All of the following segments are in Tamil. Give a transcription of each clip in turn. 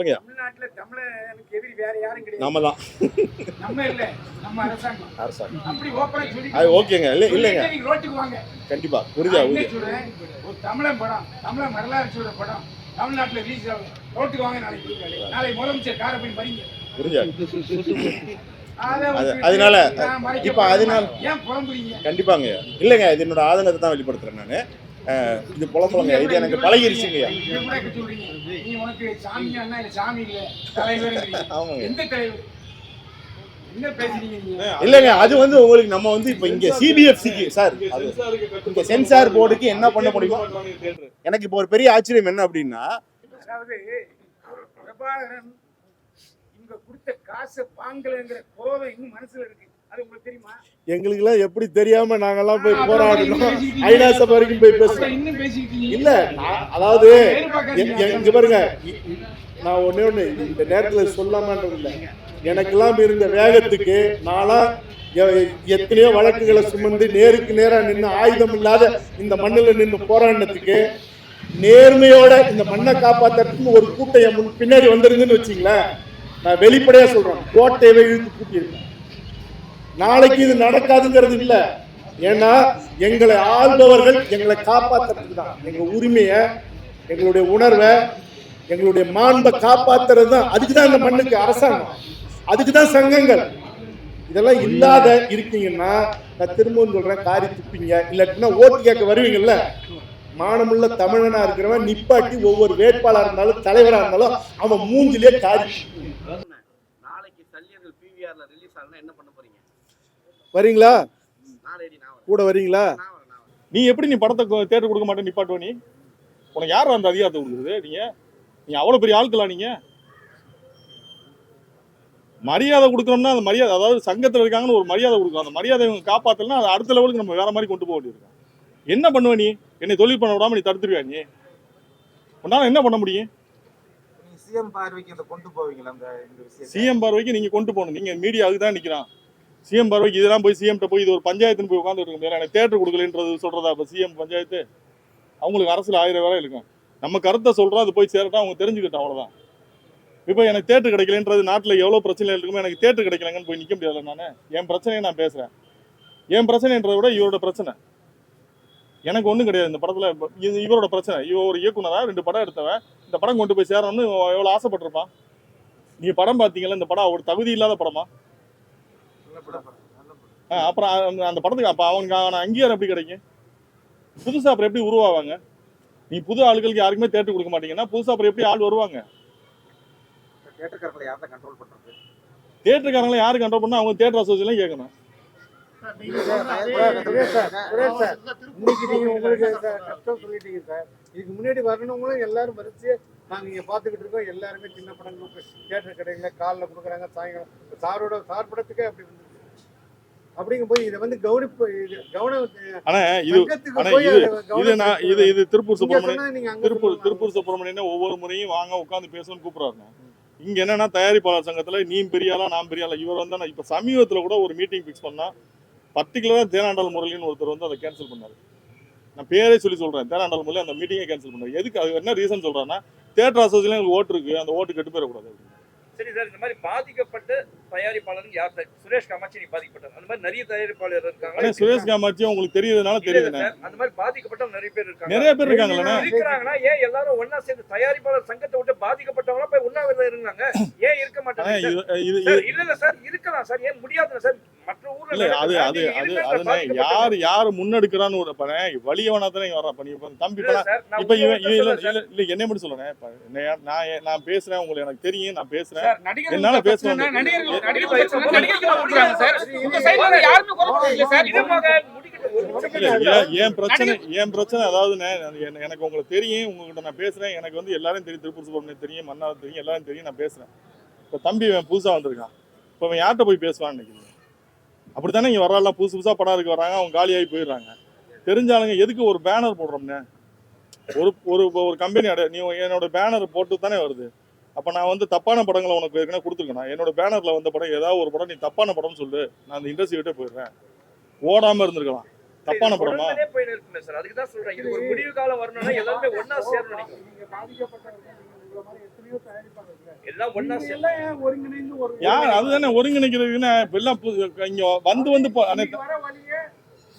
சொல்லுங்க. தமிழ்நாட்டுல தமிழனுக்கு எதிரி வேற யாரும் கிடையாது. நாம தான். நம்ம இல்ல, நம்ம அரசாங்கம். அரசாங்கம். அப்படி ஓப்பனா சொல்லி. அது ஓகேங்க. இல்லைங்க. நீங்க ரோட்டுக்கு வாங்க. கண்டிப்பா. புரியுதா? ஒரு தமிழன் படம், தமிழ் வரலாறு சொல்ற படம் தமிழ்நாட்டுல ரிலீஸ் ஆகும். ரோட்டுக்கு வாங்க நாளைக்கு முதலமைச்சர் காரை போய் மறிங்க. புரியுதா? அதனால இப்ப அதனால ஏன் புலம்புறீங்க? கண்டிப்பாங்க. இல்லைங்க, இது என்னோட ஆதங்கத்தை தான் வெளிப்படுத்துறேன் நானு. இது புலம்புலங்க, இது எனக்கு பழகிருச்சுங்கய்யா. நீ உனக்கு சாமியானா இல்ல சாமி இல்ல தலைவர். ஆமாங்க. எந்த தலைவர்? என்ன பேசுறீங்க? இல்லைங்க, அது வந்து உங்களுக்கு நம்ம வந்து இப்ப இங்க சிபிஎஃப்சிக்கு சார் இங்க சென்சார் போர்டுக்கு என்ன பண்ண முடியும்? எனக்கு இப்போ ஒரு பெரிய ஆச்சரியம் என்ன அப்படின்னா, அதாவது பிரபாகரன் இங்க கொடுத்த காசை வாங்கலங்கிற கோபம் இன்னும் மனசுல இருக்கு. அது உங்களுக்கு தெரியுமா? எங்களுக்கு எல்லாம் எப்படி தெரியாம நாங்கெல்லாம் போய் போராடணும், ஐநா சபை வரைக்கும் போய் பேசுறோம். இல்ல அதாவது இங்க பாருங்க, நான் ஒண்ணு இந்த நேரத்துல சொல்லாமன்றது இல்லை. எனக்கெல்லாம் இருந்த வேகத்துக்கு நானா எத்தனையோ வழக்குகளை சுமந்து நேருக்கு நேரா நின்று ஆயுதம் இல்லாத இந்த மண்ணில் நின்று போராடினதுக்கு நேர்மையோட இந்த மண்ணை காப்பாற்றுறதுக்கு ஒரு கூட்டம் என் பின்னாடி வந்துருங்கன்னு வச்சிங்களேன், நான் வெளிப்படையா சொல்றேன், கோட்டையை இழுத்து கூட்டியிருக்கேன். நாளைக்கு இது நடக்காதுங்கிறது இல்லை. ஏன்னா எங்களை ஆள்பவர்கள் எங்களை காப்பாற்றுறதுக்கு தான், எங்க உரிமையை, எங்களுடைய உணர்வை, எங்களுடைய மாண்பை காப்பாற்றுறது தான். அதுக்கு தான் இந்த மண்ணுக்கு அரசாங்கம், அதுக்கு தான் சங்கங்கள். இதெல்லாம் இல்லாத இருக்கீங்கன்னா நான் திரும்பவும் சொல்றேன், காரி துப்பீங்க. இல்லாட்டினா ஓட்டு கேட்க வருவீங்கல்ல, மானமுள்ள தமிழனா இருக்கிறவன் நிப்பாட்டி ஒவ்வொரு வேட்பாளராக இருந்தாலும் தலைவராக இருந்தாலும் அவன் மூஞ்சிலே காரி. நாளைக்கு சல்லியர்கள் பிவிஆர்ல ரிலீஸ் ஆகுனா என்ன பண்ண போறீங்க? வரீங்களா? கூட வரீங்களா? நீ எப்படி நீ படத்தை தேட்டர் கொடுக்க மாட்டேன் நிப்பாட்டுவ? நீ உனக்கு யார் அந்த அதிகாரத்தை கொடுக்குறது? நீ அவ்வளோ பெரிய ஆட்களா? நீங்கள் மரியாதை கொடுக்கணும்னா அந்த மரியாதை, அதாவது சங்கத்தில் இருக்காங்கன்னு ஒரு மரியாதை கொடுக்கணும். அந்த மரியாதை இவங்க காப்பாற்றலாம், அது அடுத்த லெவலுக்கு நம்ம வேற மாதிரி கொண்டு போக வேண்டியிருக்கோம். என்ன பண்ணுவ நீ? என்னை தொழில் பண்ண விடாம நீ தடுத்துருவியா? நீ உன்னால என்ன பண்ண முடியும்? சிஎம் பார்வைக்கு இதை கொண்டு போவீங்களா? இந்த விஷயம் சிஎம் பார்வைக்கு நீங்க கொண்டு போகணும். நீங்க மீடியாவுக்கு தான் நிற்கிறான். சிஎம் பார்வைக்கு இதெல்லாம் போய் சிஎம்கிட்ட போய் இது ஒரு பஞ்சாயத்துன்னு போய் உட்காந்துட்டு இருக்க, எனக்கு தேட்டர் கொடுக்கலன்றது சொல்றதா? இப்போ சிஎம் பஞ்சாயத்து அவங்களுக்கு அரசியல் 1000 வேலை இருக்கும். நம்ம கருத்தை சொல்றோம், அது போய் சேரட்டும், அவங்க தெரிஞ்சுக்கிட்டோம், அவ்வளோதான். இப்போ எனக்கு தேட்டர் கிடைக்கலன்றது நாட்டில் எவ்வளோ பிரச்சனை இருக்குமோ, எனக்கு தேட்டர் கிடைக்கலங்கன்னு போய் நிற்க முடியாது. நான் என் பிரச்சனையை நான் பேசுகிறேன். என் பிரச்சனைன்றதை விட இவரோட பிரச்சனை. எனக்கு ஒன்றும் கிடையாது இந்த படத்தில். இவரோட பிரச்சனை. இவன் ஒரு இயக்குனரா 2 படம் எடுத்தவன், இந்த படம் கொண்டு போய் சேரணும்னு எவ்வளோ ஆசைப்பட்டிருப்பான். நீங்கள் படம் பார்த்தீங்களா? இந்த படம் ஒரு தகுதி இல்லாத படமா? அப்புறம் அந்த படத்துக்கு அப்போ அவனுக்கு அங்கீகாரம் எப்படி கிடைக்கும்? புதுசாக அப்புறம் எப்படி உருவாவாங்க? நீ புது ஆளுகளுக்கு யாருக்குமே தேட்டர் கொடுக்க மாட்டீங்கன்னா புதுசாக அப்புறம் எப்படி ஆள் வருவாங்க? தியேட்டர்காரங்களை யாரை கண்ட்ரோல் பண்றது? தியேட்டர்காரங்களை யாரு கண்ட்ரோல் பண்ணா? அவங்க தியேட்டர் அசோசியேஷன் கேட்கணும். இதுக்கு முன்னாடி வரணுங்களும் எல்லாரும் வரிசையா நாங்க இங்க பாத்துக்கிட்டு இருக்கோம். எல்லாருமே சின்ன படங்களுக்கு தியேட்டர் கடையில காலில் கொடுக்குறாங்க. சாயங்காலம் சார் படத்துக்கே அப்படி வந்து அப்படிங்க போய் இதை வந்து இது திருப்பூர் சுப்பிரமணியன் ஒவ்வொரு முறையும் வாங்க உட்காந்து பேசணும்னு கூப்பிடுறாரு. இங்க என்னன்னா தயாரிப்பாளர் சங்கத்துல நீ பெரியாளா நான் பெரியாளா, இவர் வந்து இப்ப சமீபத்துல கூட ஒரு மீட்டிங் பிக்ஸ் பண்ணா, பர்டிகுலரா தேனாண்டால் முரளின்னு ஒருத்தர் வந்து அதை கேன்சல் பண்ணாரு. நான் பேரே சொல்லி சொல்றேன், தேனாண்டால் முரளி அந்த மீட்டிங்கை கேன்சல் பண்ணாரு. எதுக்கு? அது என்ன ரீசன் சொல்றாங்கன்னா, தியேட்டர் அசோசியேஷன் ஓட்டு இருக்கு, அந்த ஓட்டு கெட்டு போயிடக்கூடாது. சரி சார், இந்த மாதிரி பாதிக்கப்பட்ட தயாரிப்பாளர்கள் யார் சார்? சுரேஷ் காமாட்சி நீ பாதிக்கப்பட்டார், அந்த மாதிரி நிறைய தயாரிப்பாளர் இருக்காங்க. சுரேஷ் காமாட்சி உங்களுக்கு தெரியுதுனால தெரியுது. அந்த மாதிரி பாதிக்கப்பட்டவங்க நிறைய பேர் இருக்காங்க. நிறைய பேர் இருக்காங்கன்னா ஏன் எல்லாரும் ஒன்னா சேர்ந்து தயாரிப்பாளர் சங்கத்தை விட்டு பாதிக்கப்பட்டவங்க போய் ஒன்னா இருந்தாங்க? ஏன் இருக்க மாட்டாங்க? இல்ல சார், இருக்கலாம் சார், ஏன் முடியாது சார்? மற்ற ஊர்ல யாரு முன்னெடுக்கிறான்னு ஒரு வலியவனா தானே வர்றான். தம்பி இப்ப என்ன மட்டும் சொல்றேன், நான் பேசுறேன், உங்களுக்கு எனக்கு தெரியும், நான் பேசுறேன், என்னால பேசுறேன். என் பிரச்சனை அதாவது எனக்கு உங்களுக்கு தெரியும், உங்ககிட்ட நான் பேசுறேன், எனக்கு வந்து எல்லாரும் தெரியும், திருப்பூர் சுப்பிரமணியம் தெரியும், மன்னார் தெரியும், எல்லாரும் தெரியும், நான் பேசுறேன். இப்ப தம்பி புதுசா வந்திருக்கான், இப்ப அவன் யார்கிட்ட போய் பேசுவான்னு நினைக்கிறேன்? அப்படித்தானே இங்க வர்றாலாம், புதுசா படம் இருக்க வர்றாங்க, அவங்க காலியாகி போயிடுறாங்க. தெரிஞ்சாலுங்க எதுக்கு ஒரு பேனர் போடுறோம்னே? ஒரு கம்பெனி நீ என்னோட பேனர் போட்டு தானே வருது. அப்ப நான் வந்து தப்பான படங்களை உனக்கு ஏற்கனவே கொடுத்துருக்கேன். என்னோட பேனர்ல வந்த படம் ஏதாவது ஒரு படம் நீ தப்பான படம் சொல்லு, நான் அந்த இண்டஸ்ட்ரி விட்டே போயிடுறேன். ஓடாம இருந்திருக்கலாம். தப்பான படமா? அதுக்குதான் சொல்றேன், இது ஒரு முடிவு காலம் வரணும்னா எல்லாருமே ஒன்னா சேரணும். நீங்க பாதிக்கப்பட்டவங்க எத்தனையோ தயாரிப்பாளர்கள் எல்லாம் ஒண்ணா நீங்க எல்லாம் ஏன் ஒருங்கிணைந்து ஒரு யார் அதுதானே ஒருங்கிணைக்கிறதுக்குன்னு இப்ப எல்லாம் இங்க வந்து இன்னைக்கு வர வழியே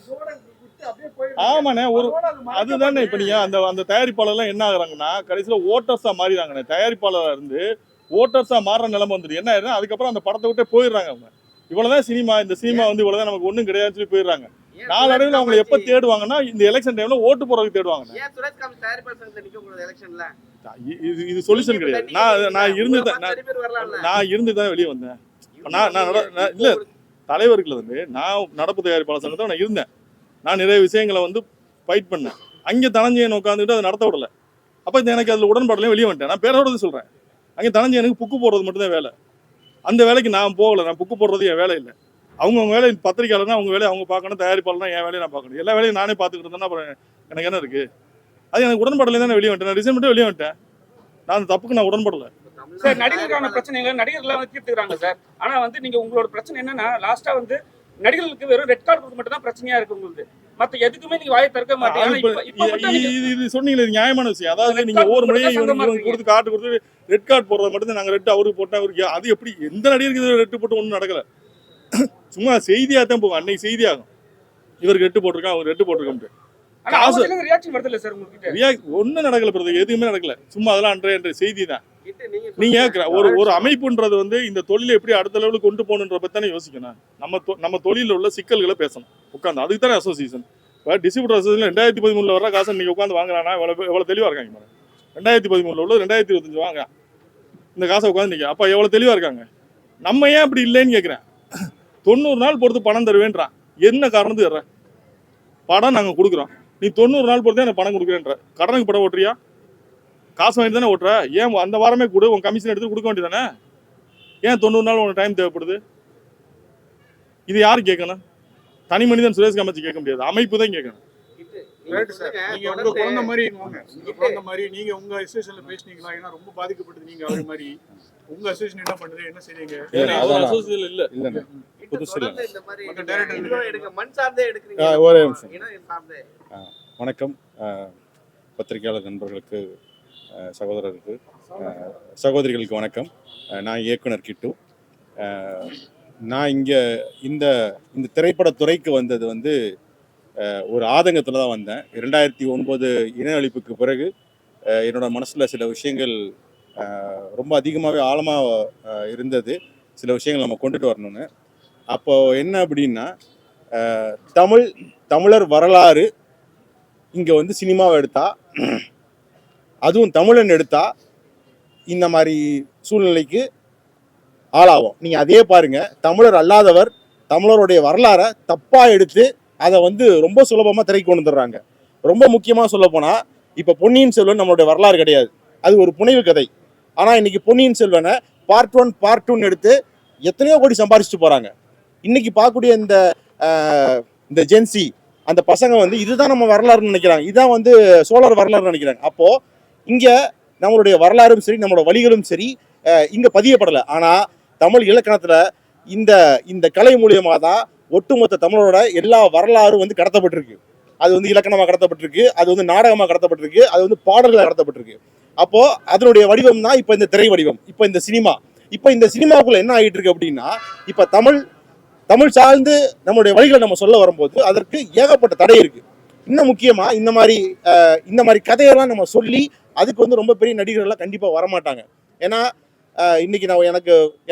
இதோட விட்டு அப்படியே போயிடுது. ஆமாண்ணே அதோட அது மறக்கப்பட்டு- அதுதானே இப்ப நீங்க அந்த தயாரிப்பாளர் எல்லாம் என்ன ஆகுறாங்கன்னா கடைசியில ஓட்டர்ஸா மாறிடுறாங்கண்ணே. தயாரிப்பாளரா இருந்து ஓட்டர்ஸா மாறுற நிலைமை வந்துடும். என்ன ஆயிடுது, அதுக்கப்புறம் அந்த படத்தை விட்டே போயிடுறாங்க அவங்க. இவ்வளவுதான் சினிமா, இந்த சினிமா வந்து இவ்வளவுதான், நமக்கு ஒண்ணும் கிடையாதுன்னு சொல்லி போயிடுறாங்க. நாளடைவில் அவங்க எப்ப தேடுவாங்கன்னா இந்த எலெக்ஷன் டைம்ல ஓட்டு போறதுக்கு தேடுவாங்க. இது சொல்யூஷன் கிடையாது. நான் இருந்து தான் வெளியே வந்தேன். இல்ல தலைவர்கள் வந்து நான் நடப்பு தயாரிப்பாளர் சங்கத்தை நான் இருந்தேன். நான் நிறைய விஷயங்களை வந்து ஃபைட் பண்ணேன். அங்கே தனஞ்சயன் உட்காந்துட்டு அதை நடத்த விடல. அப்ப எனக்கு அதுல உடன்பாடுலையும் வெளியே வந்துட்டேன். நான் பேரோட சொல்றேன், அங்கே தனஞ்சயனுக்கு புக்கு போடுறது மட்டும்தான் வேலை. அந்த வேலைக்கு நான் போகல. நான் புக்கு போடுறது என் வேலை இல்லை. அவங்க வேலை பத்திரிக்கையாளர்னா அவங்க வேலையை அவங்க பார்க்கணும், தயாரிப்பாளர்னா என் வேலையை நான் பார்க்கணும். எல்லா வேலையும் நானே பார்த்துக்கிட்டு இருந்தேன்னா அப்புறம் எனக்கு என்ன இருக்கு? அது எனக்கு உடன்பாடுல தான் வெளியே வந்துட்டேன். நான் ரிசைன் பண்ணிட்டு வெளியே வந்துட்டேன். நான் அந்த தப்புக்கு நான் உடன்படல. சார், நடிகருக்கான பிரச்சனைகளை நடிகர்கள் வந்து தீர்த்துக்கிறாங்க சார். ஆனா வந்து நீங்க உங்களோட பிரச்சனை என்னன்னா லாஸ்டா வந்து நடிகர்களுக்கு வெறும் ரெட் கார்டு கொடுக்க மட்டும் தான் பிரச்சனையா இருக்கு உங்களுக்கு. மத்த எதுக்குமே நீங்க வாயை திறக்க மாட்டீங்க. இது சொன்னீங்க, இது நியாயமான விஷயம். அதாவது நீங்க ஒவ்வொரு முறையும் இவங்க கொடுத்து காட்டு கொடுத்து ரெட் கார்டு போடுறது மட்டும் நாங்க ரெட் அவருக்கு போட்டா அவருக்கு அது எப்படி எந்த நடிகருக்கு ரெட்டு போட்டு ஒன்றும் நடக்கல. சும்மா செய்தியா தான் போகும். அன்னைக்கு செய்தியாகும் இவருக்கு ரெட்டு போட்டிருக்கான், அவர் ரெட்டு போட்டிருக்கோம். ஒன்னும் நடக்கல பிரதர், எதுவுமே நடக்கல. சும்மா அதெல்லாம் அன்றைய செய்தி தான். நீங்க ஒரு அமைப்புன்றது வந்து இந்த தொழிலை எப்படி அடுத்த லெவலுக்கு கொண்டு போகணுன்ற பத்தி தானே யோசிக்கணும். நம்ம தொழில உள்ள சிக்கல்களை பேசணும் உட்காந்து. அதுக்கு தானே அசோசியேஷன். இப்போ டிஸ்ட்ரிபியூட்டர் அசோசியேஷன் 2013 வர காசு நீங்க உட்காந்து வாங்குறானா எவ்வளவு தெளிவா இருக்காங்க. 2013 உள்ள 2025 வாங்க இந்த காசை உட்காந்து நிக்க. அப்ப எவ்வளவு தெளிவா இருக்காங்க. நம்ம ஏன் அப்படி இல்லைன்னு கேட்கிறேன். 90 நாள் பொறுத்து பணம் தருவேன்றான். என்ன காரணத்துக்கு தர்ற? படம் நாங்க கொடுக்குறோம், நீ 90 நாள் பொறுத்து எனக்கு பணம் கொடுக்குறேன்ற. கடனுக்கு படம் ஓட்டுறியா? காசு வாங்கிட்டு தானே ஓட்டுற. ஏன் அந்த வாரமே கொடு, உன் கமிஷன் எடுத்து கொடுக்க வேண்டியதானே? ஏன் 90 நாள் உனக்கு டைம் தேவைப்படுது? இது யாரு கேட்கணும்? தனி மனிதன் சுரேஷ் காமச்சி கேட்க முடியாது, அமைப்பு தான் கேட்கணும். நீங்க உங்க குழந்தை மாதிரி உங்க குழந்தை மாதிரி நீங்க உங்க அசோசியேஷன்ல பேசுனீங்களா? ஏன்னா ரொம்ப பாதிக்கப்பட்டது நீங்க அவரு மாதிரி. உங்க அசோசியேஷன் என்ன பண்ணுது, என்ன செய்றீங்க? அவர் அசோசியேஷன் இல்ல இல்ல புதுசு இல்ல. ஒரே நிமிஷம். வணக்கம் பத்திரிகையாளர் நண்பர்களுக்கு, சகோதரருக்கு, சகோதரிகளுக்கு வணக்கம். நான் இயக்குனர் கிட்டு. நான் இங்கே இந்த திரைப்படத்துறைக்கு வந்தது வந்து ஒரு ஆதங்கத்தில் தான் வந்தேன். 2009 இன அழிப்புக்கு பிறகு என்னோட மனசில் சில விஷயங்கள் ரொம்ப அதிகமாகவே ஆழமாக இருந்தது. சில விஷயங்கள் நம்ம கொண்டுட்டு வரணும்னு. அப்போது என்ன அப்படின்னா, தமிழர் வரலாறு இங்கே வந்து சினிமாவை எடுத்தா, அதுவும் தமிழன் எடுத்தா இந்த மாதிரி சூழ்நிலைக்கு ஆளாகும். நீங்கள் அதே பாருங்க, தமிழர் அல்லாதவர் தமிழருடைய வரலாறை தப்பாக எடுத்து அதை வந்து ரொம்ப சுலபமாக திரைக்கு கொண்டு வந்துடுறாங்க. ரொம்ப முக்கியமாக சொல்ல போனால், இப்போ பொன்னியின் செல்வன் நம்மளுடைய வரலாறு கிடையாது, அது ஒரு புனைவு கதை. ஆனால் இன்னைக்கு பொன்னியின் செல்வனை பார்ட் 1 பார்ட் 2 எடுத்து எத்தனையோ கோடி சம்பாதிச்சுட்டு போகிறாங்க. இன்னைக்கு பார்க்கக்கூடிய இந்த ஜென்சி அந்த பசங்க வந்து இதுதான் நம்ம வரலாறுன்னு நினைக்கிறாங்க, இதுதான் வந்து சோழர் வரலாறுன்னு நினைக்கிறாங்க. அப்போது இங்கே நம்மளுடைய வரலாறும் சரி, நம்மளோட வழிகளும் சரி இங்கே பதியப்படலை. ஆனால் தமிழ் இலக்கணத்தில் இந்த கலை மூலியமாக தான் ஒட்டுமொத்த தமிழோட எல்லா வரலாறும் வந்து கடத்தப்பட்டிருக்கு. அது வந்து இலக்கணமாக கடத்தப்பட்டிருக்கு, அது வந்து நாடகமாக கடத்தப்பட்டிருக்கு, அது வந்து பாடல்களாக கடத்தப்பட்டிருக்கு. அப்போது அதனுடைய வடிவம் தான் இப்போ இந்த திரை வடிவம், இப்போ இந்த சினிமா. இப்போ இந்த சினிமாவுக்குள்ள என்ன ஆகிட்டு இருக்கு அப்படின்னா, இப்போ தமிழ் சார்ந்து நம்மளுடைய வழிகளை நம்ம சொல்ல வரும்போது அதற்கு ஏகப்பட்ட தடை இருக்கு. இன்னும் முக்கியமா இந்த மாதிரி கதையெல்லாம் நம்ம சொல்லி அதுக்கு வந்து ரொம்ப பெரிய நடிகர்கள்லாம் கண்டிப்பா வரமாட்டாங்க. ஏன்னா இன்னைக்கு நான்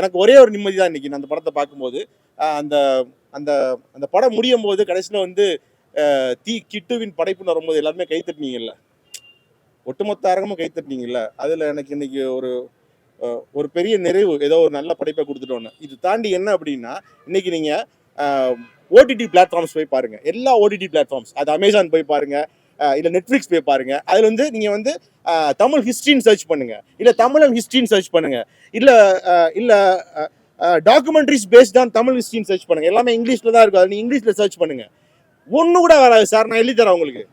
எனக்கு ஒரே ஒரு நிம்மதி தான் இன்னைக்கு நான் அந்த படத்தை பார்க்கும்போது. அந்த அந்த அந்த படம் முடியும் போது கடைசியில் வந்து கிட்டுவின் படைப்புன்னு வரும்போது எல்லாருமே கைத்தட்டினீங்கல்ல, ஒட்டுமொத்த அரங்கமும் கைத்தட்டினீங்கல்ல. அதில் எனக்கு இன்னைக்கு ஒரு பெரிய நிறைவு, ஏதோ ஒரு நல்ல படைப்பை கொடுத்துட்டோன்னு. இது தாண்டி என்ன அப்படின்னா, இன்னைக்கு நீங்கள் ஓடிடி பிளாட்ஃபார்ம்ஸ் போய் பாருங்க, எல்லா ஓடிடி பிளாட்ஃபார்ம்ஸ், அது அமேசான் போய் பாருங்க, இல்லை நெட்ஃப்ளிக்ஸ் போய் பாருங்க. அதில் வந்து நீங்கள் வந்து தமிழ் ஹிஸ்ட்ரின்னு சர்ச் பண்ணுங்க, இல்லை தமிழன் ஹிஸ்ட்ரின்னு சர்ச் பண்ணுங்க, இல்லை டாக்குமெண்ட்ரிஸ் பேஸ்ட் ஆன் தமிழ் ஹிஸ்ட்ரின்னு சர்ச் பண்ணுங்க. எல்லாமே இங்கிலீஷில் தான் இருக்கும், அது நீங்கள் இங்கிலீஷில் சர்ச் பண்ணுங்க. ஒன்று கூட வராது சார், நான் எழுதி தரேன் உங்களுக்கு.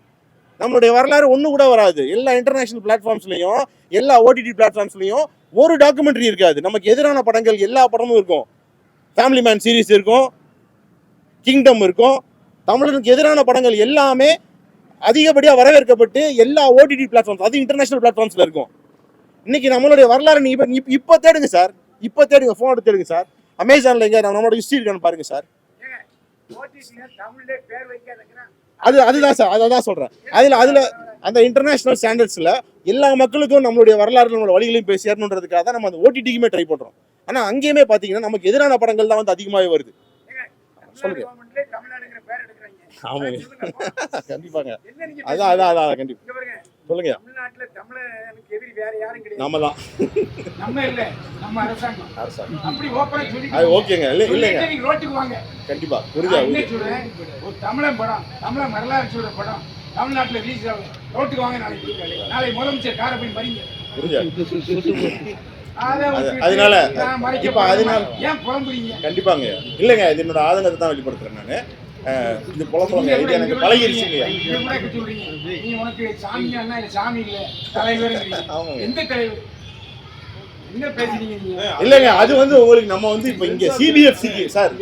நம்மளுடைய வரலாறு ஒன்று கூட வராது. எல்லா இன்டர்நேஷனல் பிளாட்ஃபார்ம்ஸ்லையும் எல்லா ஓடிடி பிளாட்ஃபார்ம்ஸ்லையும் ஒரு டாக்குமெண்ட்ரி இருக்காது. நமக்கு எதிரான படங்கள் எல்லா படமும் இருக்கும். ஃபேமிலி மேன் சீரீஸ் இருக்கும், கிங்டம் இருக்கும். தமிழனுக்கு எதிரான படங்கள் எல்லாமே அதிகப்படியாக வரவேற்கப்பட்டு எல்லா ஓடிடி பிளாட்ஃபார்ம்ஸ், அது இன்டர்நேஷனல் பிளாட்ஃபார்ம்ஸில் இருக்கும். இன்னைக்கு நம்மளுடைய வரலாறு நீ இப்போ தேடுங்க சார், இப்போ தேடுங்க, ஃபோன் எடுத்து தேடுங்க சார். அமேசான்ல எங்க நம்மளோட ஹிஸ்டரி இருக்கான்னு பாருங்க சார். அதுதான் சார், அதான் சொல்றேன். அதுல அந்த இன்டர்நேஷனல் ஸ்டாண்டர்ட்ஸ்ல எல்லா மக்களுக்கும் நம்மளுடைய வரலாறு நம்மளோட வழிகளையும் போய் சேரணுன்றதுக்காக தான் நம்ம அந்த ஓடிடிக்குமே ட்ரை பண்றோம். ஆனா அங்கேயுமே பாத்தீங்கன்னா நமக்கு எதிரான படங்கள் தான் வந்து அதிகமாகவே வருது. சொல்லுங்க. ஆமாங்க, கண்டிப்பாங்க. அதான் கண்டிப்பா சொல்லுங்க. தமிழ்நாட்டுல தமிழனுக்கு எதிரி வேற யாரும் கிடையாது. நம்ம தான் நம்ம இல்ல, நம்ம அரசாங்கம். அப்படி ஓப்பனா சொல்லி அது ஓகேங்க. இல்லைங்க, நீங்க ரோட்டுக்கு வாங்க. கண்டிப்பா புரியுதா? என்ன சொல்றேன், ஒரு தமிழன் படம், தமிழன் வரலாறு சொல்ற படம் தமிழ்நாட்டுல ரிலீஸ் ஆகும். ரோட்டுக்கு வாங்க நாளைக்கு முதலமைச்சர் காரை போய் மறிங்க. புரியுதா? அதனால இப்ப அதனால ஏன் புலம்புறீங்க? கண்டிப்பாங்க. இல்லைங்க, இது என்னோட ஆதங்கத்தை தான் வெளிப்படுத்துறேன் நானு. இது புலம்புறேங்க, இது எனக்கு பழகிருச்சுங்க. நீ உனக்கு சாமியா இல்ல சாமி இல்ல தலைவர், எந்த தலைவர் என்ன பேசுறீங்க நீங்க? இல்லைங்க, அது வந்து உங்களுக்கு நம்ம வந்து இப்ப இங்க சிபிஎஃப்சிக்கு சார்,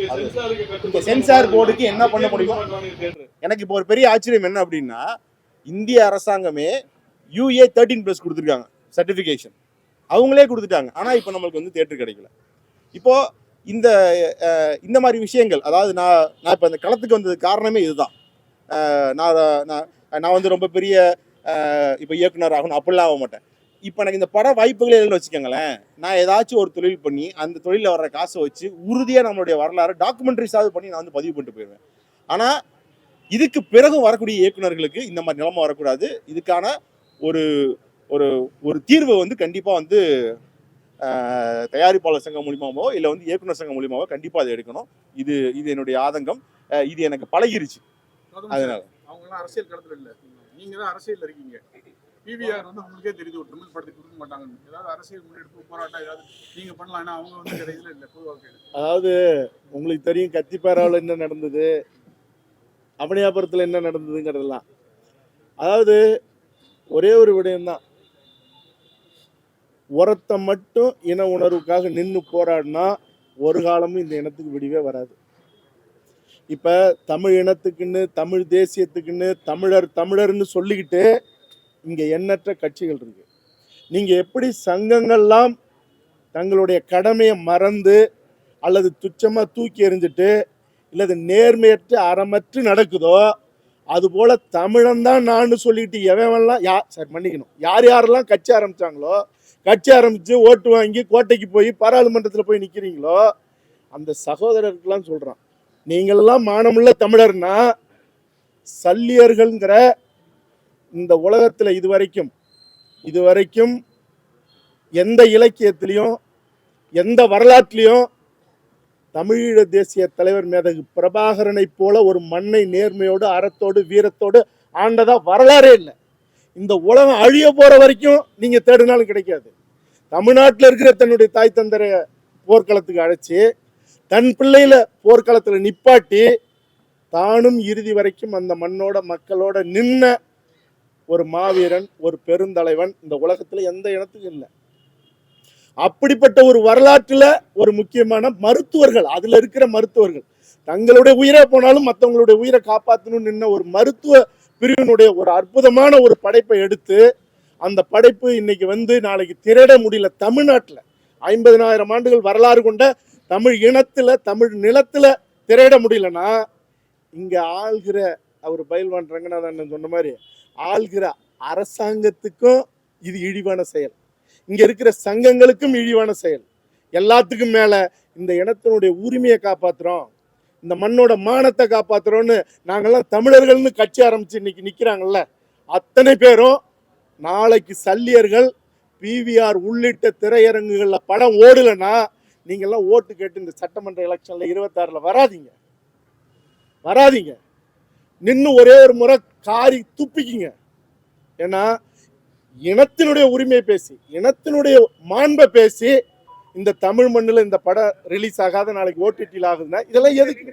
இந்த சென்சார் போர்டுக்கு என்ன பண்ண முடியும்? எனக்கு இப்போ ஒரு பெரிய ஆச்சரியம் என்ன அப்படின்னா, இந்திய அரசாங்கமே UA 13+ கொடுத்துருக்காங்க சர்டிபிகேஷன், அவங்களே கொடுத்துட்டாங்க. ஆனா இப்போ நம்மளுக்கு வந்து தியேட்டர் கிடைக்கல. இப்போ இந்த மாதிரி விஷயங்கள், அதாவது நான் இப்போ இந்த களத்துக்கு வந்தது காரணமே இதுதான். நான் வந்து ரொம்ப பெரிய இப்போ இயக்குனர் ஆகணும் அப்படிலாம் ஆக மாட்டேன். இப்போ எனக்கு இந்த பட வாய்ப்புகளே இல்லைன்னு வச்சுக்கோங்களேன், நான் ஏதாச்சும் ஒரு தொழில் பண்ணி அந்த தொழிலில் வர்ற காசை வச்சு உறுதியாக நம்மளுடைய வரலாறு டாக்குமெண்ட்ரிஸாவது பண்ணி நான் வந்து பதிவு பண்ணிட்டு போயிடுவேன். ஆனால் இதுக்கு பிறகு வரக்கூடிய இயக்குநர்களுக்கு இந்த மாதிரி நிலைமை வரக்கூடாது. இதுக்கான ஒரு ஒரு ஒரு தீர்வு வந்து கண்டிப்பாக வந்து தயாரிப்பாளர் சங்கம் மூலியமாவோ இல்லை வந்து இயக்குனர் சங்கம் மூலியமாவோ கண்டிப்பாக அதை எடுக்கணும். இது என்னுடைய ஆதங்கம். இது எனக்கு பழகிருச்சு. அதனால அவங்களாம் அரசியல் களத்தில் இல்லை, நீங்க தான் அரசியல் இருக்கீங்க. PVR வந்து உங்களுக்கே தெரியுது ஒரு தமிழ் படத்துக்கு கொடுக்க மாட்டாங்கன்னு. ஏதாவது அரசியல் முன்னெடுப்பு போராட்டம் ஏதாவது நீங்க பண்ணலாம். ஏன்னா அவங்க வந்து இதில் இல்லை பொது வாழ்க்கையில். அதாவது உங்களுக்கு தெரியும் கத்திப்பாராவில் என்ன நடந்தது, அவனியாபுரத்தில் என்ன நடந்ததுங்கிறதெல்லாம். அதாவது ஒரே ஒரு விடயம்தான், ஒருத்த மட்டும் இன உணர்வுக்காக நின்று போராடினா ஒரு காலமும் இந்த இனத்துக்கு விடிவே வராது. இப்போ தமிழ் இனத்துக்குன்னு தமிழ் தேசியத்துக்குன்னு தமிழர்னு சொல்லிக்கிட்டு இங்கே எண்ணற்ற கட்சிகள் இருக்கு. நீங்கள் எப்படி சங்கங்கள்லாம் தங்களுடைய கடமையை மறந்து அல்லது துச்சமாக தூக்கி எறிஞ்சிட்டு இல்லது நேர்மையற்று அறமற்று நடக்குதோ, அதுபோல் தமிழன் தான் நான் சொல்லிட்டு எவன்லாம் சார் மன்னிக்கணும், யாரெல்லாம் கட்சி ஆரம்பித்தாங்களோ, கட்சி ஆரம்பித்து ஓட்டு வாங்கி கோட்டைக்கு போய் பாராளுமன்றத்தில் போய் நிற்கிறீங்களோ, அந்த சகோதரருக்கெல்லாம் சொல்கிறான், நீங்களெல்லாம் மானமுள்ள தமிழர்னா சல்லியர்கள்ங்கிற இந்த உலகத்தில் இதுவரைக்கும் எந்த இலக்கியத்திலையும் எந்த வரலாற்றிலையும் தமிழீழ தேசிய தலைவர் மேதகு பிரபாகரனை போல ஒரு மண்ணை நேர்மையோடு அறத்தோடு வீரத்தோடு ஆண்டதா வரலாறே இல்லை. இந்த உலகம் அழிய போற வரைக்கும் நீங்க தேடினாலும் கிடைக்காது. தமிழ்நாட்டில் இருக்கிற தன்னுடைய தாய் தந்தரை போர்க்களத்துக்கு அழைச்சி தன் பிள்ளையில போர்க்களத்தில் நிப்பாட்டி தானும் இறுதி வரைக்கும் அந்த மண்ணோட மக்களோட நின்ன ஒரு மாவீரன், ஒரு பெருந்தலைவன் இந்த உலகத்துல எந்த இடத்துக்கும் இல்லை. அப்படிப்பட்ட ஒரு வரலாற்றுல ஒரு முக்கியமான மருத்துவர்கள், அதுல இருக்கிற மருத்துவர்கள் தங்களுடைய உயிரை போனாலும் மற்றவங்களுடைய உயிரை காப்பாற்றணும்னு நின்ன ஒரு மருத்துவ பிரிவினுடைய ஒரு அற்புதமான ஒரு படைப்பை எடுத்து அந்த படைப்பு இன்னைக்கு வந்து நாளைக்கு திரட முடியல. தமிழ்நாட்டில் 50,000 ஆண்டுகள் வரலாறு கொண்ட தமிழ் இனத்துல தமிழ் நிலத்துல திரையிட முடியலன்னா இங்க ஆள்கிற அவர் பயில்வான் ரங்கநாதன் சொன்ன மாதிரி ஆள்கிற அரசாங்கத்துக்கும் இது இழிவான செயல், இங்க இருக்கிற சங்கங்களுக்கும் இழிவான செயல். எல்லாத்துக்கும் மேல இந்த இனத்தினுடைய உரிமையை காப்பாத்துறோம், இந்த மண்ணோட மானத்தை காப்பாத்துறோம்னு நாங்கெல்லாம் தமிழர்கள்னு கட்சி ஆரம்பிச்சு இன்னைக்கு நிக்கிறாங்கல்ல, அத்தனை பேரும் நாளைக்கு சல்லியர்கள் PVR உள்ளிட்ட திரையரங்குகள்ல படம் ஓடலைன்னா நீங்கெல்லாம் ஓட்டு கேட்டு இந்த சட்டமன்ற எலெக்ஷன்ல 26ல் வராதீங்க. நின்று ஒரே ஒரு முறை காரி துப்பிக்கிங்க. ஏன்னா இனத்தினுடைய உரிமையை பேசி இனத்தினுடைய மாண்பை பேசி இந்த தமிழ் மண்ணில் இந்த படம் ரிலீஸ் ஆகாத நாளைக்கு OTTல ஆகுதுன்னா இதெல்லாம் எதுக்கு?